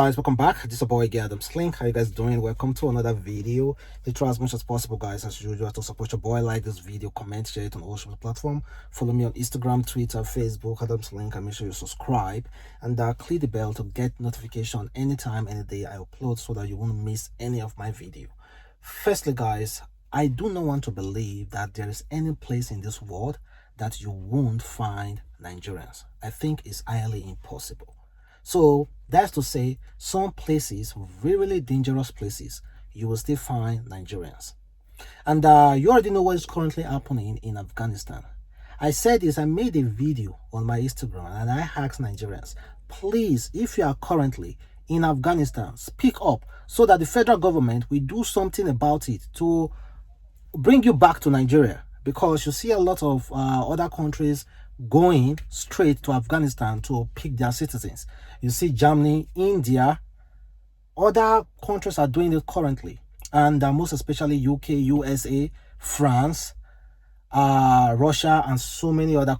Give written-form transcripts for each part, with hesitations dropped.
guys, welcome back. This is your boy Adam's Link. How you guys doing? Welcome to another video. They try as much as possible, guys, as usual, to support your boy. Like this video, comment, share it on all social platforms. Follow me on Instagram, Twitter, Facebook, Adam's Link, and make sure you subscribe and click the bell to get notification anytime, any day I upload, so that you won't miss any of my video. Firstly, guys, I do not want to believe that there is any place in this world that you won't find Nigerians. I think it's highly impossible. So that's to say, some places, really dangerous places, you will still find Nigerians. And you already know what is currently happening in Afghanistan. I said this, I made a video on my Instagram and I asked Nigerians, please, if you are currently in Afghanistan, speak up so that the federal government will do something about it to bring you back to Nigeria. Because you see a lot of other countries going straight to Afghanistan to pick their citizens. You see Germany, India, other countries are doing it currently, and most especially UK, USA, France, Russia, and so many other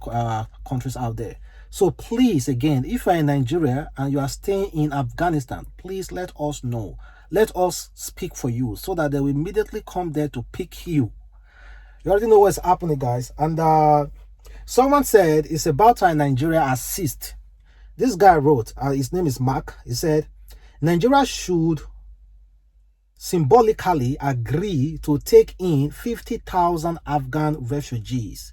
countries out there. So please, again, if you are in Nigeria and you are staying in Afghanistan, please let us know. Let us speak for you so that they will immediately come there to pick you. You already know what's happening, guys. And someone said it's about time Nigeria assist. This guy wrote, his name is Mark. He said, Nigeria should symbolically agree to take in 50,000 Afghan refugees.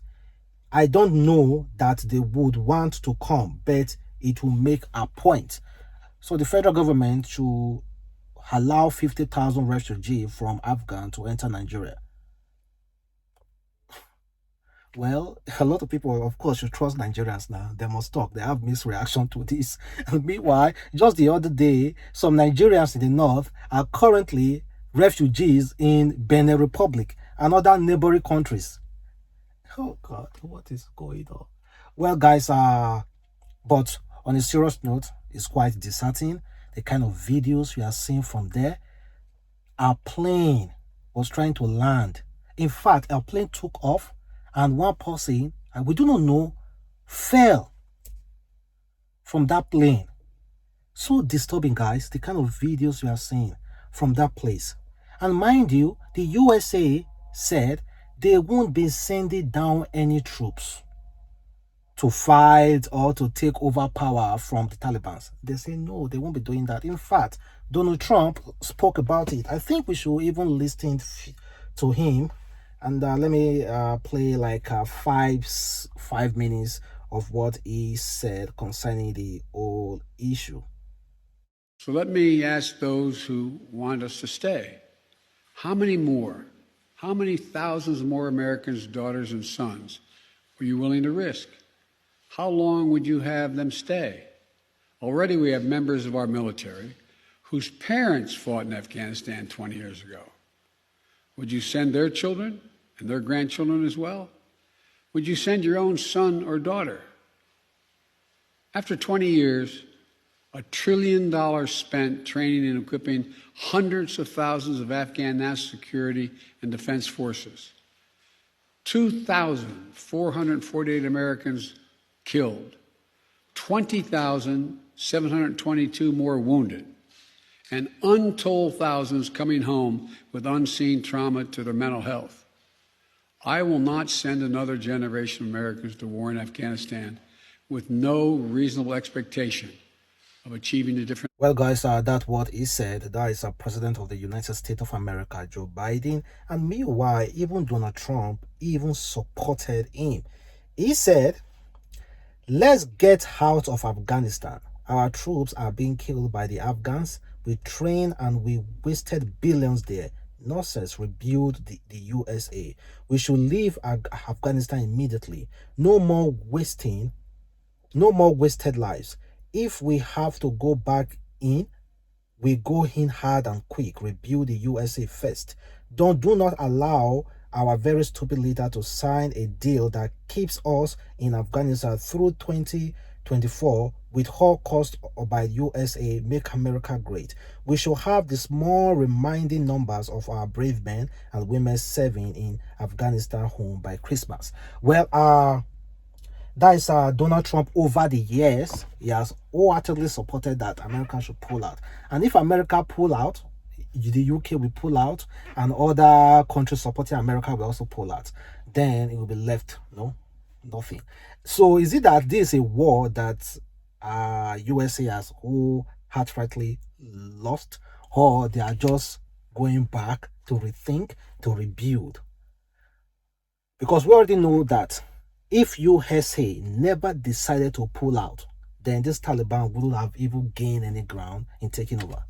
I don't know that they would want to come, but it will make a point. So the federal government should allow 50,000 refugees from Afghan to enter Nigeria. Well, a lot of people, of course, should trust Nigerians now. They must talk. They have mixed reaction to this. And meanwhile, just the other day, some Nigerians in the north are currently refugees in Benin Republic and other neighboring countries. Oh God, what is going on? Well, guys, but on a serious note, it's quite disheartening. The kind of videos we are seeing from there. Our plane was trying to land. In fact, our plane took off, and one person, and we do not know, fell from that plane. So disturbing, guys, the kind of videos we are seeing from that place. And mind you, the USA said they won't be sending down any troops to fight or to take over power from the Taliban. They say no, they won't be doing that. In fact, Donald Trump spoke about it. I think we should even listen to him. And let me play like 5 minutes of what he said concerning the whole issue. So let me ask those who want us to stay. How many thousands more Americans' daughters and sons were you willing to risk? How long would you have them stay? Already we have members of our military whose parents fought in Afghanistan 20 years ago. Would you send their children and their grandchildren as well? Would you send your own son or daughter? After 20 years, $1 trillion spent training and equipping hundreds of thousands of Afghan national security and defense forces, 2,448 Americans killed, 20,722 more wounded, and untold thousands coming home with unseen trauma to their mental health. I will not send another generation of Americans to war in Afghanistan with no reasonable expectation of achieving a different... Well, guys, that's what he said. That is President of the United States of America, Joe Biden. And meanwhile, even Donald Trump even supported him. He said, let's get out of Afghanistan. Our troops are being killed by the Afghans. We trained and we wasted billions there. Nonsense, rebuild the USA. We should leave Afghanistan immediately. No more wasted lives. If we have to go back in, we go in hard and quick. Rebuild the USA first. Do not allow our very stupid leader to sign a deal that keeps us in Afghanistan through 2024 with all cost by USA. Make America great. We should have the small reminding numbers of our brave men and women serving in Afghanistan home by Christmas. Well, That is Donald Trump. Over the years, he has wholeheartedly supported that America should pull out. And if America pull out, the UK will pull out, and other countries supporting America will also pull out. Then it will be left, no, nothing. So is it that this is a war that USA has wholeheartedly lost, or they are just going back to rethink, to rebuild? Because we already know that if USA never decided to pull out, then this Taliban wouldn't have even gained any ground in taking over.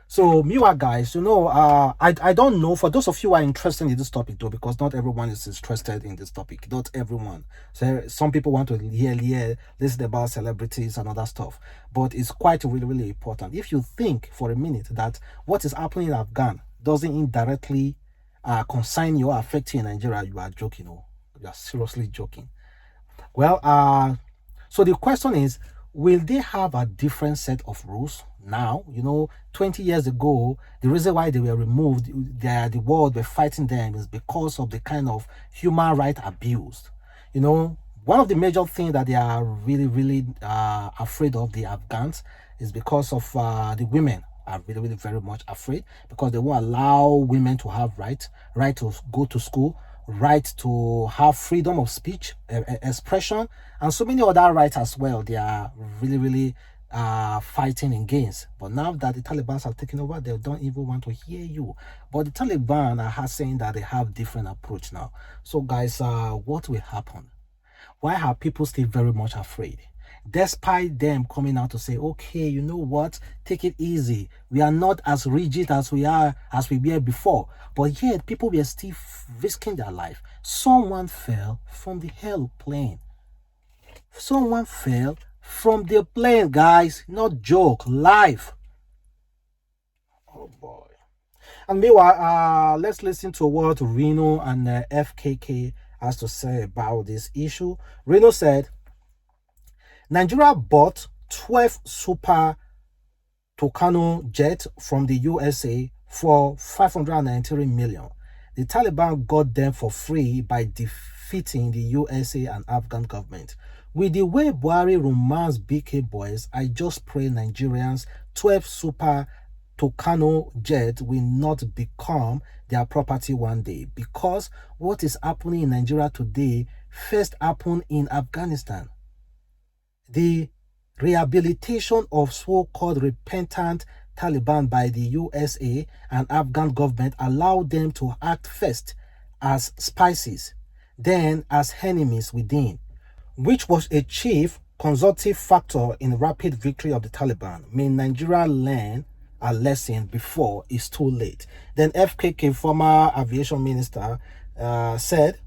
So, meanwhile, guys, I don't know, for those of you who are interested in this topic, though, because not everyone is interested in this topic. Not everyone. So, some people want to listen about celebrities and other stuff. But it's quite really, really important. If you think for a minute that what is happening in Afghan doesn't indirectly concern you or affect you in Nigeria, you are joking. Oh, you are seriously joking. Well, so the question is, will they have a different set of rules now? 20 years ago, the reason why they were removed, the world were fighting them, is because of the kind of human right abuse. One of the major things that they are really, really afraid of, the Afghans, is because of the women are really, really very much afraid, because they won't allow women to have right to go to school, right to have freedom of speech, expression, and so many other rights as well. They are really, really fighting against. But now that the Taliban have taken over, they don't even want to hear you. But the Taliban are saying that they have different approach now. So guys, what will happen? Why are people still very much afraid? Despite them coming out to say, okay, you know what, take it easy. We are not as rigid as we were before. But yet people were still risking their life. Someone fell from the airplane. Someone fell from the plane, guys. Not joke, live. Oh boy. And meanwhile, let's listen to what Reno and FKK has to say about this issue. Reno said, Nigeria bought 12 Super Tucano jets from the USA for 593 million. The Taliban got them for free by defeating the USA and Afghan government. With the way Buhari romance BK boys, I just pray Nigerians 12 Super Tucano jet will not become their property one day, because what is happening in Nigeria today first happened in Afghanistan. The rehabilitation of so-called repentant Taliban by the USA and Afghan government allowed them to act first as spies, then as enemies within, which was a chief consultative factor in rapid victory of the Taliban. May Nigeria learn a lesson before it's too late. Then FKK, former aviation minister, said,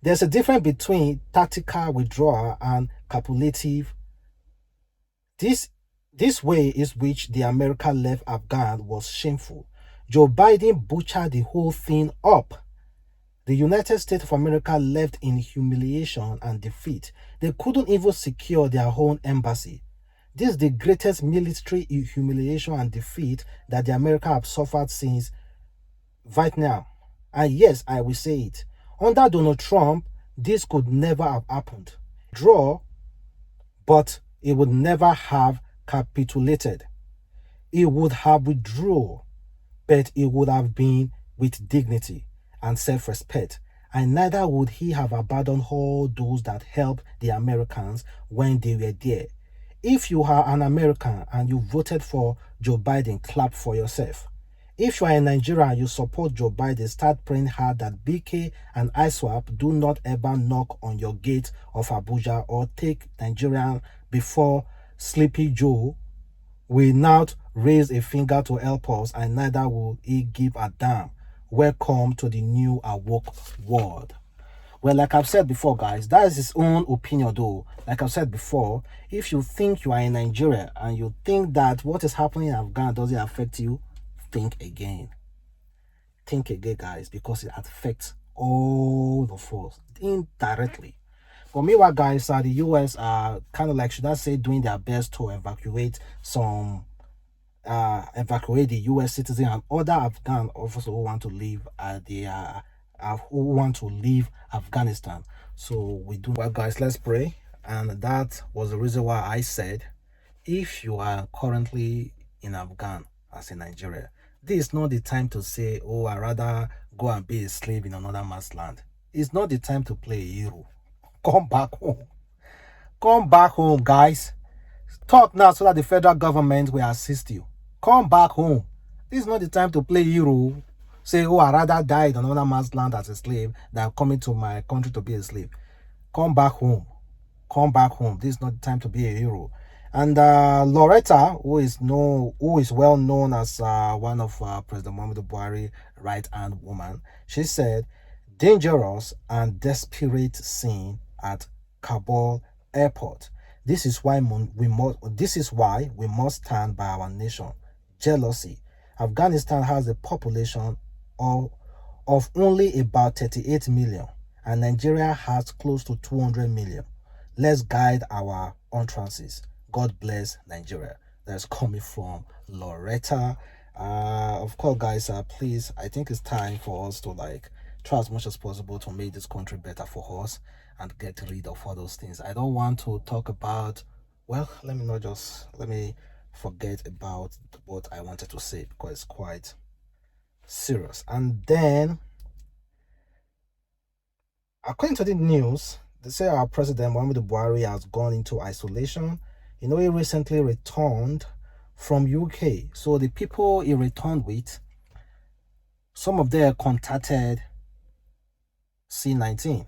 there's a difference between tactical withdrawal and calculative. This way is which the America left Afghan was shameful. Joe Biden butchered the whole thing up. The United States of America left in humiliation and defeat. They couldn't even secure their own embassy. This is the greatest military humiliation and defeat that the America have suffered since Vietnam. And yes, I will say it. Under Donald Trump, this could never have happened. But it would never have capitulated. It would have withdrawn, but it would have been with dignity and self-respect. And neither would he have abandoned all those that helped the Americans when they were there. If you are an American and you voted for Joe Biden, clap for yourself. If you are in Nigeria and you support Joe Biden, start praying hard that BK and ISWAP do not ever knock on your gate of Abuja or take Nigeria before Sleepy Joe will not raise a finger to help us, and neither will he give a damn. Welcome to the new awoke world. Well, like I've said before, guys, that is his own opinion, though. Like I've said before, if you think you are in Nigeria and you think that what is happening in Afghanistan doesn't affect you, think again. Think again, guys, because it affects all of us indirectly. But meanwhile, guys, the US are kind of like, should I say, doing their best to evacuate the US citizen and other Afghan officers who want to leave who want to leave Afghanistan. So we do well, guys. Let's pray. And that was the reason why I said, if you are currently in Afghan as a Nigeria, this is not the time to say, oh, I rather go and be a slave in another man's land. It's not the time to play a hero. Come back home. Come back home, guys. Talk now so that the federal government will assist you. Come back home. This is not the time to play hero. Say, oh, I rather die in another man's land as a slave than coming to my country to be a slave. Come back home. Come back home. This is not the time to be a hero. And Loretta, who is well known as one of President Muhammadu Buhari right-hand woman, she said, dangerous and desperate scene at Kabul airport. This is why we must stand by our nation. Jealousy. Afghanistan has a population of only about 38 million, and Nigeria has close to 200 million. Let's guide our utterances. God bless Nigeria. That's coming from Loretta. Of course, guys, please, I think it's time for us to try as much as possible to make this country better for us and get rid of all those things. I don't want to talk about, well, let me forget about what I wanted to say, because it's quite serious. And then, according to the news, they say our president Muhammadu Buhari has gone into isolation. He recently returned from UK. So the people he returned with, some of them contacted C19.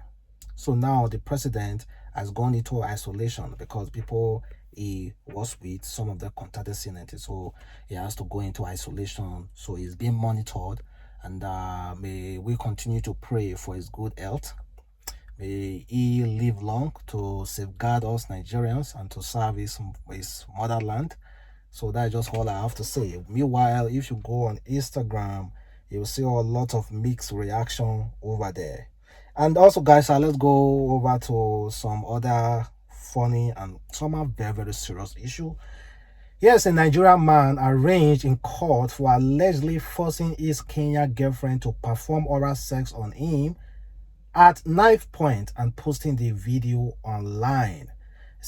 So now the president has gone into isolation because people he was with, some of them contacted C19. So he has to go into isolation. So he's being monitored. And may we continue to pray for his good health. May he live long to safeguard us Nigerians and to serve his motherland. So that's just all I have to say. Meanwhile, if you go on Instagram, you'll see a lot of mixed reaction over there. And also, guys, let's go over to some other funny and some very, very serious issue. Yes, a Nigerian man arraigned in court for allegedly forcing his Kenyan girlfriend to perform oral sex on him at knife point and posting the video online.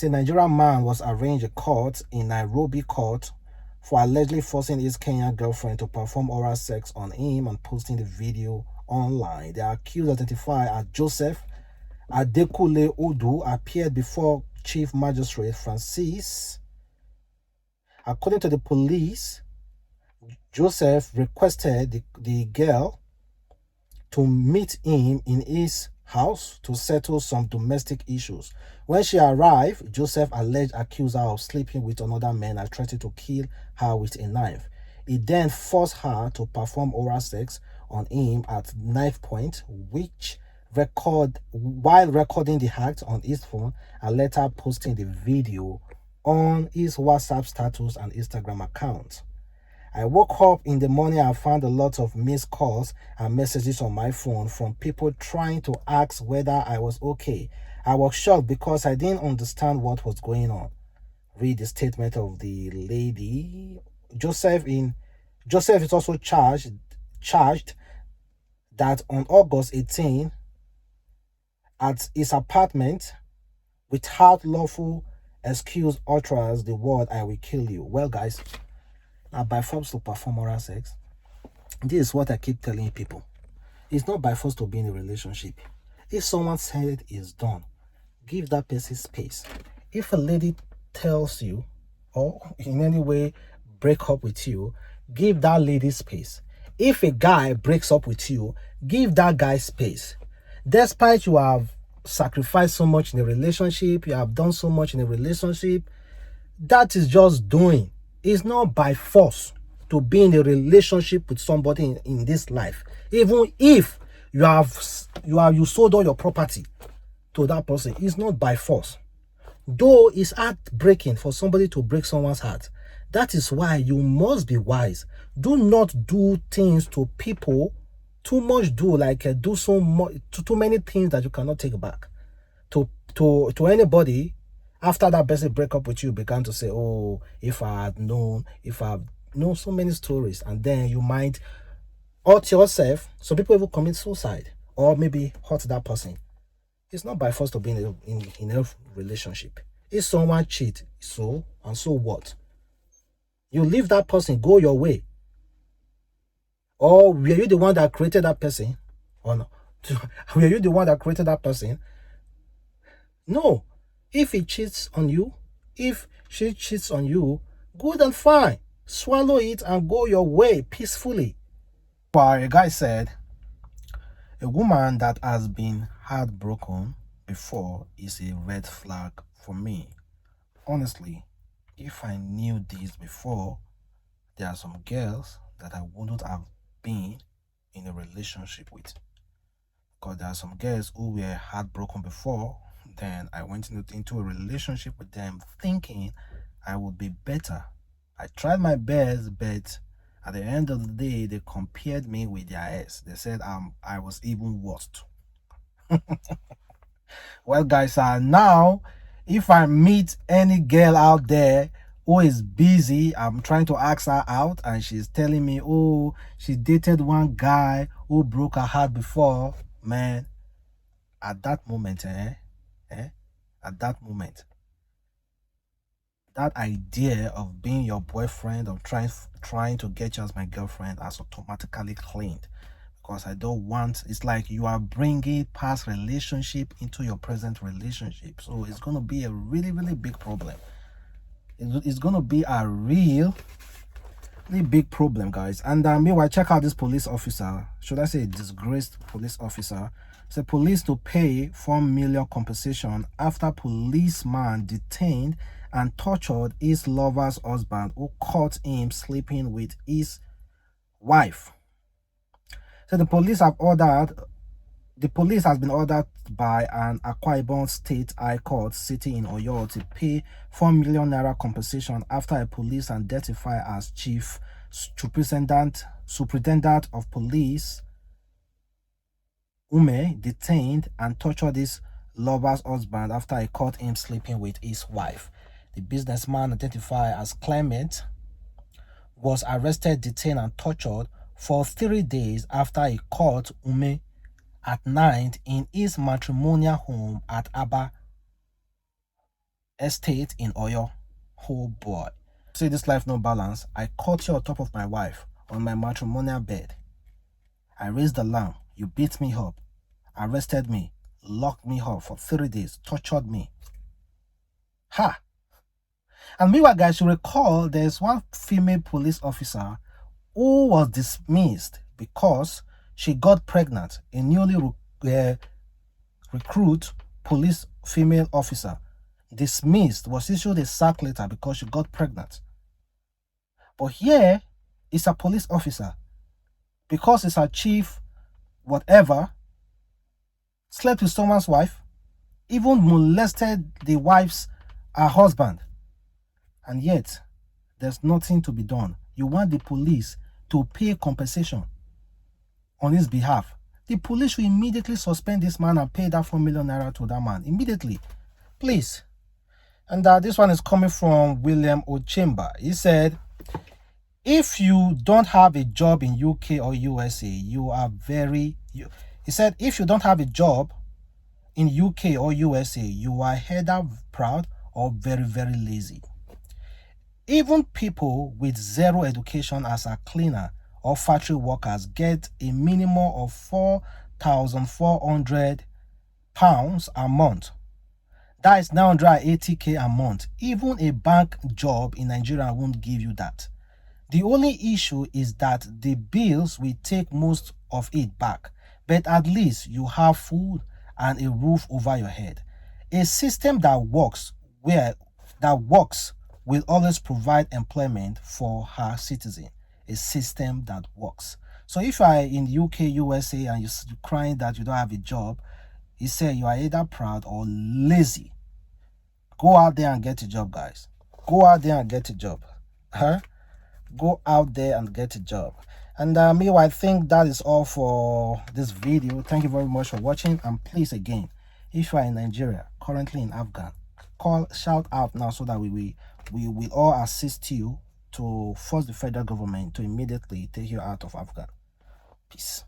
A Nigerian man was arraigned in court in Nairobi court for allegedly forcing his Kenyan girlfriend to perform oral sex on him and posting the video online. The accused, identified as Joseph Adekule Odu, appeared before Chief Magistrate Francis. According to the police, Joseph requested the girl to meet him in his house to settle some domestic issues. When she arrived, Joseph accused her of sleeping with another man and threatened to kill her with a knife. He then forced her to perform oral sex on him at knife point, while recording the act on his phone and later posting the video on his WhatsApp status and Instagram account. I woke up in the morning and found a lot of missed calls and messages on my phone from people trying to ask whether I was okay. I was shocked because I didn't understand what was going on. Read the statement of the lady. Joseph is also charged that on August 18, at his apartment, without lawful excuse, utters the word "I will kill you." Well, guys, now by force to perform oral sex. This is what I keep telling people. It's not by force to be in a relationship. If someone said it's done, give that person space. If a lady tells you or in any way break up with you, give that lady space. If a guy breaks up with you, give that guy space. Despite you have sacrificed so much in a relationship, you have done so much in a relationship, that is just doing. It's not by force to be in a relationship with somebody in this life. Even if you sold all your property to that person, it's not by force. Though it's heartbreaking for somebody to break someone's heart. That is why you must be wise. Do not do things to people too much. Do so much, too many things that you cannot take back. To anybody, after that person break up with you, began to say, oh, if I had known, so many stories, and then you might hurt yourself. Some people even commit suicide or maybe hurt that person. It's not by force to be in a relationship. If someone cheats, so what? You leave that person, go your way. Or were you the one that created that person? Or no? Were you the one that created that person? No. If he cheats on you, if she cheats on you, good and fine. Swallow it and go your way peacefully. But a guy said, a woman that has been heartbroken before is a red flag for me. Honestly, if I knew this before, there are some girls that I wouldn't have been in a relationship with. Because there are some girls who were heartbroken before, then I went into a relationship with them thinking I would be better. I tried my best, but at the end of the day, they compared me with their ex. They said I was even worse. Well, guys, now if I meet any girl out there who is busy, I'm trying to ask her out, and she's telling me, oh, she dated one guy who broke her heart before, man, at that moment, at that moment, that idea of being your boyfriend, of trying to get you as my girlfriend, has automatically cleaned. Because I don't want, it's like you are bringing past relationship into your present relationship. So it's going to be a really, really big problem. It's going to be a really big problem, guys. And meanwhile, check out this police officer. Should I say disgraced police officer? So police to pay 4 million compensation after policeman detained and tortured his lover's husband who caught him sleeping with his wife. So the police has been ordered by an Akwa Ibom State High Court sitting in Oyo to pay 4 million naira compensation after a police identified as Chief Superintendent of Police Ume detained and tortured his lover's husband after he caught him sleeping with his wife. The businessman, identified as Clement, was arrested, detained, and tortured for 3 days after he caught Ume at night in his matrimonial home at Aba Estate in Oyo. Oh boy. See this life no balance. I caught you on top of my wife on my matrimonial bed. I raised the lamb. You beat me up, arrested me, locked me up for 3 days, tortured me. Ha! And meanwhile, guys, you recall there's one female police officer who was dismissed because she got pregnant. A newly recruit police female officer dismissed, was issued a sack letter because she got pregnant. But here is a police officer, because it's a chief whatever, slept with someone's wife, even molested the wife's husband, and yet there's nothing to be done. You want the police to pay compensation on his behalf. The police should immediately suspend this man and pay that 4 million naira to that man immediately, please. And this one is coming from William Ochemba. He said, if you don't have a job in UK or USA, you are he said, if you don't have a job in UK or USA, you are either proud or very, very lazy. Even people with zero education as a cleaner or factory workers get a minimum of £4,400 a month. That is 980k a month. Even a bank job in Nigeria won't give you that. The only issue is that the bills will take most of it back, but at least you have food and a roof over your head. A system that works will always provide employment for her citizen. A system that works. So if you are in the UK, USA, and you're crying that you don't have a job, he said you are either proud or lazy. Go out there and get a job, guys. Go out there and get a job. Go out there and get a job. And meanwhile, I think that is all for this video. Thank you very much for watching. And please, again, if you are in Nigeria, currently in Afghan, shout out now so that we will all assist you to force the federal government to immediately take you out of Afghan. Peace.